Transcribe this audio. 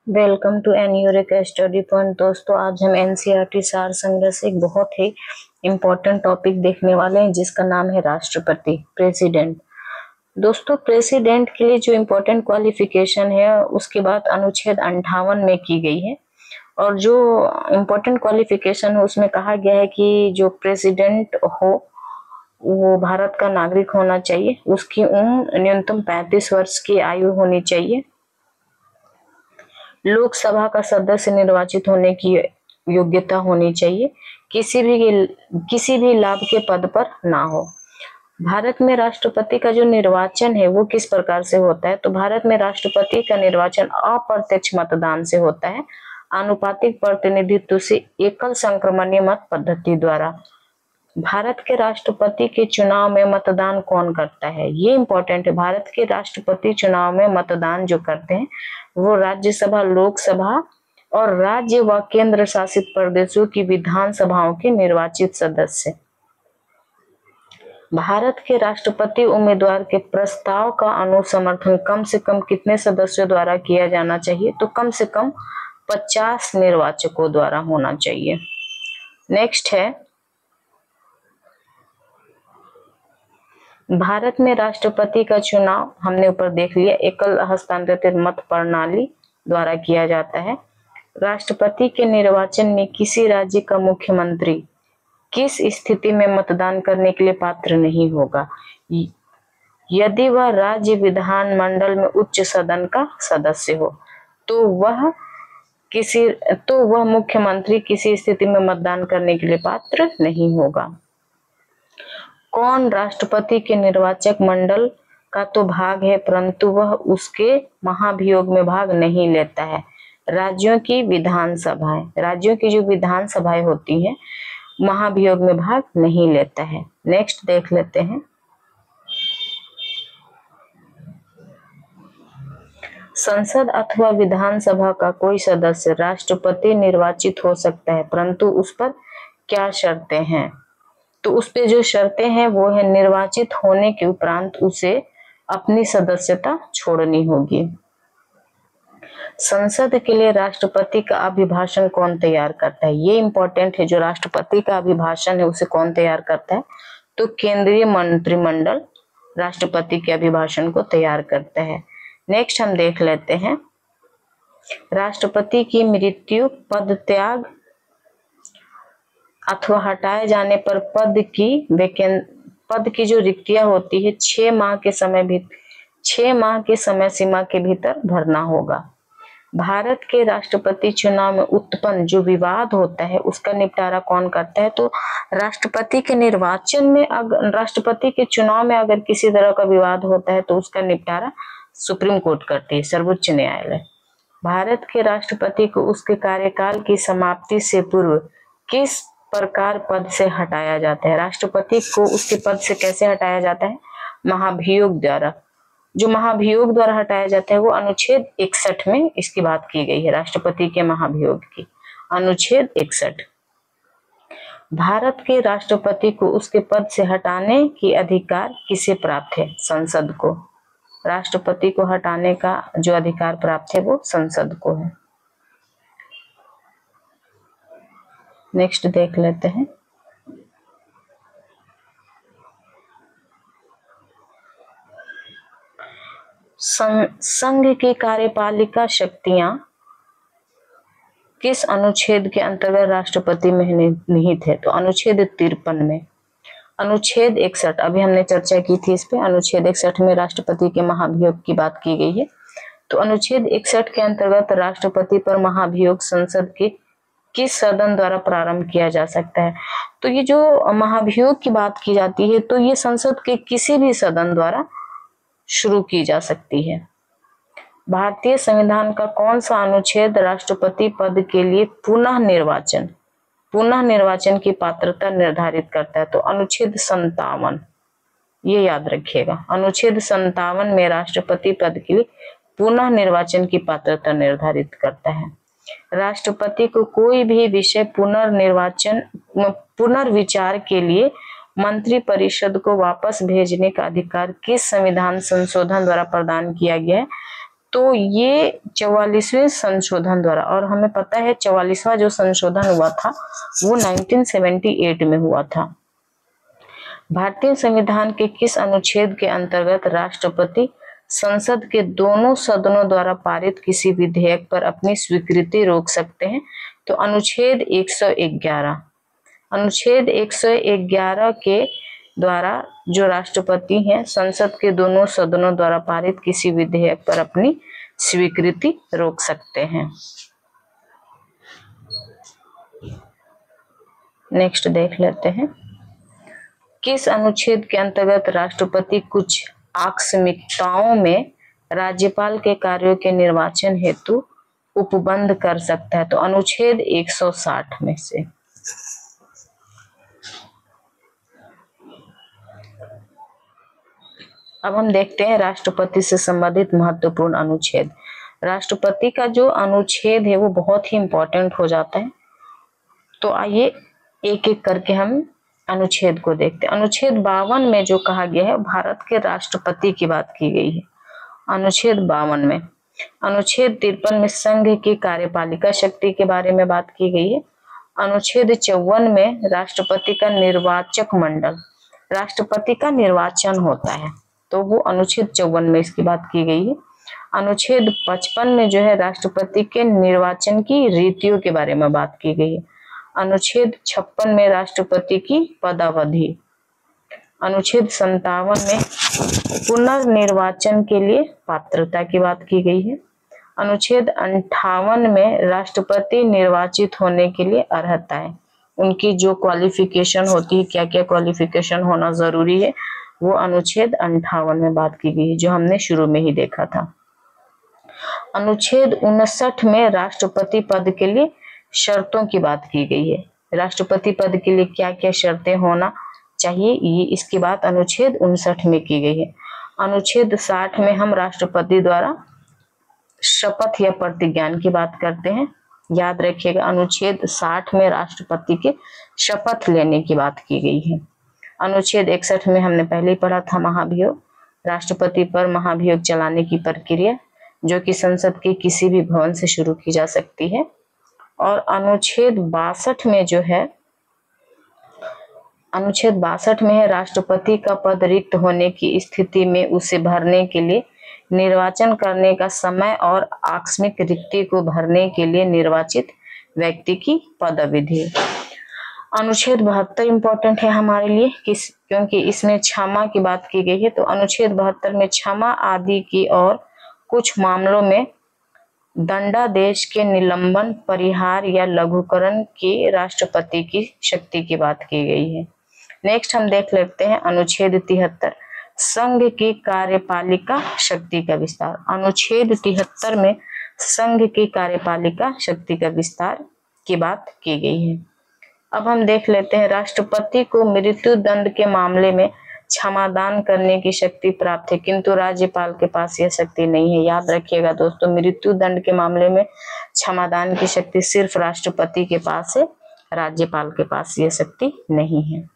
Welcome to एनयूरेका study point. दोस्तों, आज हम एनसीईआरटी सार संग्रह से एक बहुत ही इम्पोर्टेंट टॉपिक देखने वाले हैं जिसका नाम है राष्ट्रपति, प्रेसिडेंट। दोस्तों, प्रेसिडेंट के लिए जो इम्पोर्टेंट क्वालिफिकेशन है उसकी बात अनुच्छेद 58 में की गई है। और जो इम्पोर्टेंट क्वालिफिकेशन है उसमें कहा गया है कि जो प्रेसिडेंट हो वो भारत का नागरिक होना चाहिए, उसकी उम्र न्यूनतम 35 वर्ष की आयु होनी चाहिए, लोकसभा का सदस्य निर्वाचित होने की योग्यता होनी चाहिए, किसी भी लाभ के पद पर ना हो। भारत में राष्ट्रपति का जो निर्वाचन है वो किस प्रकार से होता है? तो भारत में राष्ट्रपति का निर्वाचन अप्रत्यक्ष मतदान से होता है, आनुपातिक प्रतिनिधित्व से एकल संक्रमणीय मत पद्धति द्वारा। भारत के राष्ट्रपति के चुनाव में मतदान कौन करता है? ये इंपॉर्टेंट है। भारत के राष्ट्रपति चुनाव में मतदान जो करते हैं वो राज्यसभा, लोकसभा और राज्य व केंद्र शासित प्रदेशों की विधानसभाओं के निर्वाचित सदस्य। भारत के राष्ट्रपति उम्मीदवार के प्रस्ताव का अनुसमर्थन कम से कम कितने सदस्यों द्वारा किया जाना चाहिए? तो कम से कम 50 निर्वाचकों द्वारा होना चाहिए। नेक्स्ट है, भारत में राष्ट्रपति का चुनाव हमने ऊपर देख लिया, एकल हस्तांतरित मत प्रणाली द्वारा किया जाता है। राष्ट्रपति के निर्वाचन में किसी राज्य का मुख्यमंत्री किस स्थिति में मतदान करने के लिए पात्र नहीं होगा? यदि वह राज्य विधानमंडल में उच्च सदन का सदस्य हो तो वह मुख्यमंत्री किसी स्थिति में मतदान करने के लिए पात्र नहीं होगा। कौन राष्ट्रपति के निर्वाचक मंडल का तो भाग है परंतु वह उसके महाभियोग में भाग नहीं लेता है? राज्यों की विधानसभाएं, राज्यों की जो विधानसभाएं होती हैं महाभियोग में भाग नहीं लेता है। नेक्स्ट देख लेते हैं, संसद अथवा विधानसभा का कोई सदस्य राष्ट्रपति निर्वाचित हो सकता है परंतु उस पर क्या शर्तें हैं? तो उस पे जो शर्तें हैं वो है, निर्वाचित होने के उपरांत उसे अपनी सदस्यता छोड़नी होगी। संसद के लिए राष्ट्रपति का अभिभाषण कौन तैयार करता है? ये इंपॉर्टेंट है, जो राष्ट्रपति का अभिभाषण है उसे कौन तैयार करता है? तो केंद्रीय मंत्रिमंडल राष्ट्रपति के अभिभाषण को तैयार करता है। नेक्स्ट हम देख लेते हैं, राष्ट्रपति की मृत्यु, पद त्याग अथवा हटाए जाने पर पद की जो रिक्तियां होती है 6 माह के समय सीमा के भीतर भरना होगा। भारत के राष्ट्रपति चुनाव में उत्पन्न जो विवाद होता है उसका निपटारा कौन करता है? तो राष्ट्रपति के चुनाव में अगर किसी तरह का विवाद होता है तो उसका निपटारा सुप्रीम कोर्ट करती है, सर्वोच्च न्यायालय। भारत के राष्ट्रपति को उसके कार्यकाल की समाप्ति से पूर्व किस प्रकार पद से हटाया जाता है? राष्ट्रपति को उसके पद से कैसे हटाया जाता है? महाभियोग द्वारा। जो महाभियोग द्वारा हटाया जाता है वो अनुच्छेद 61 में इसकी बात की गई है, राष्ट्रपति के महाभियोग की, अनुच्छेद 61। भारत के राष्ट्रपति को उसके पद से हटाने की अधिकार किसे प्राप्त है? संसद को। राष्ट्रपति को हटाने का जो अधिकार प्राप्त है वो संसद को है। नेक्स्ट देख लेते हैं, संघ की कार्यपालिका शक्तियां किस अनुच्छेद के अंतर्गत राष्ट्रपति में निहित है? तो अनुच्छेद 53 में। अनुच्छेद 61 अभी हमने चर्चा की थी इस पे, अनुच्छेद 61 में राष्ट्रपति के महाभियोग की बात की गई है। तो अनुच्छेद 61 के अंतर्गत राष्ट्रपति पर महाभियोग संसद के किस सदन द्वारा प्रारंभ किया जा सकता है? तो ये जो महाभियोग की बात की जाती है तो ये संसद के किसी भी सदन द्वारा शुरू की जा सकती है। भारतीय संविधान का कौन सा अनुच्छेद राष्ट्रपति पद के लिए पुनः निर्वाचन की पात्रता निर्धारित करता है? तो अनुच्छेद 57, ये याद रखिएगा, अनुच्छेद 57 में राष्ट्रपति पद के लिए पुनः निर्वाचन की पात्रता निर्धारित करता है। राष्ट्रपति को कोई भी विषय पुनर्विचार के लिए मंत्रिपरिषद को वापस भेजने का अधिकार किस संविधान संशोधन द्वारा प्रदान किया गया है? तो ये 44वें संशोधन द्वारा, और हमें पता है 44वां जो संशोधन हुआ था वो 1978 में हुआ था। भारतीय संविधान के किस अनुच्छेद के अंतर्गत राष्ट्रपति संसद के दोनों सदनों द्वारा पारित किसी विधेयक पर अपनी स्वीकृति रोक सकते हैं? तो अनुच्छेद 111। अनुच्छेद 111 के द्वारा जो राष्ट्रपति हैं संसद के दोनों सदनों द्वारा पारित किसी विधेयक पर अपनी स्वीकृति रोक सकते हैं। नेक्स्ट देख लेते हैं, किस अनुच्छेद के अंतर्गत राष्ट्रपति कुछ आकस्मिकताओं में राज्यपाल के कार्यों के निर्वाचन हेतु उपबंध कर सकता है? तो अनुच्छेद 160 में से। अब हम देखते हैं राष्ट्रपति से संबंधित महत्वपूर्ण अनुच्छेद। राष्ट्रपति का जो अनुच्छेद है वो बहुत ही इंपॉर्टेंट हो जाता है, तो आइए एक एक करके हम अनुच्छेद को देखते हैं। अनुच्छेद 52 में जो कहा गया है भारत के राष्ट्रपति की बात की गई है, अनुच्छेद 52 में। अनुच्छेद 53 में संघ की कार्यपालिका शक्ति के बारे में बात की गई है। अनुच्छेद 54 में राष्ट्रपति का निर्वाचक मंडल, राष्ट्रपति का निर्वाचन होता है, तो वो अनुच्छेद 54 में इसकी बात की गई है। अनुच्छेद 55 में जो है राष्ट्रपति के निर्वाचन की रीतियों के बारे में बात की गई है। अनुच्छेद 56 में राष्ट्रपति की पदावधि। अनुच्छेद 57 में पुनर्निर्वाचन के लिए पात्रता की बात की गई है। अनुच्छेद 58 में राष्ट्रपति निर्वाचित होने के लिए अर्हता है, उनकी जो क्वालिफिकेशन होती है, क्या क्या क्वालिफिकेशन होना जरूरी है, वो अनुच्छेद 58 में बात की गई है, जो हमने शुरू में ही देखा था। अनुच्छेद 59 में राष्ट्रपति पद के लिए शर्तों की बात की गई है। राष्ट्रपति पद के लिए क्या क्या शर्तें होना चाहिए, ये इसकी बात अनुच्छेद 59 में की गई है। अनुच्छेद 60 में हम राष्ट्रपति द्वारा शपथ या प्रतिज्ञान की बात करते हैं। याद रखिएगा, अनुच्छेद 60 में राष्ट्रपति के शपथ लेने की बात की गई है। अनुच्छेद 61 में हमने पहले ही पढ़ा था महाभियोग, राष्ट्रपति पर महाभियोग चलाने की प्रक्रिया, जो कि संसद के किसी भी भवन से शुरू की जा सकती है। और अनुच्छेद 62 में जो है, अनुच्छेद 62 में है राष्ट्रपति का पद रिक्त होने की स्थिति में उसे भरने के लिए निर्वाचन करने का समय और आकस्मिक रिक्ति को भरने के लिए निर्वाचित व्यक्ति की पदविधि। अनुच्छेद 72 इंपॉर्टेंट है हमारे लिए, क्योंकि इसमें क्षमा की बात की गई है। तो अनुच्छेद 72 में क्षमा आदि की और कुछ मामलों में दंडादेश के निलंबन, परिहार या लघुकरण की राष्ट्रपति की शक्ति की बात की गई है। नेक्स्ट हम देख लेते हैं अनुच्छेद 73, संघ की कार्यपालिका शक्ति का विस्तार। अनुच्छेद 73 में संघ की कार्यपालिका शक्ति का विस्तार की बात की गई है। अब हम देख लेते हैं राष्ट्रपति को मृत्यु दंड के मामले में क्षमादान करने की शक्ति प्राप्त है, किंतु राज्यपाल के पास यह शक्ति नहीं है। याद रखिएगा दोस्तों, मृत्यु दंड के मामले में क्षमादान की शक्ति सिर्फ राष्ट्रपति के पास है, राज्यपाल के पास यह शक्ति नहीं है।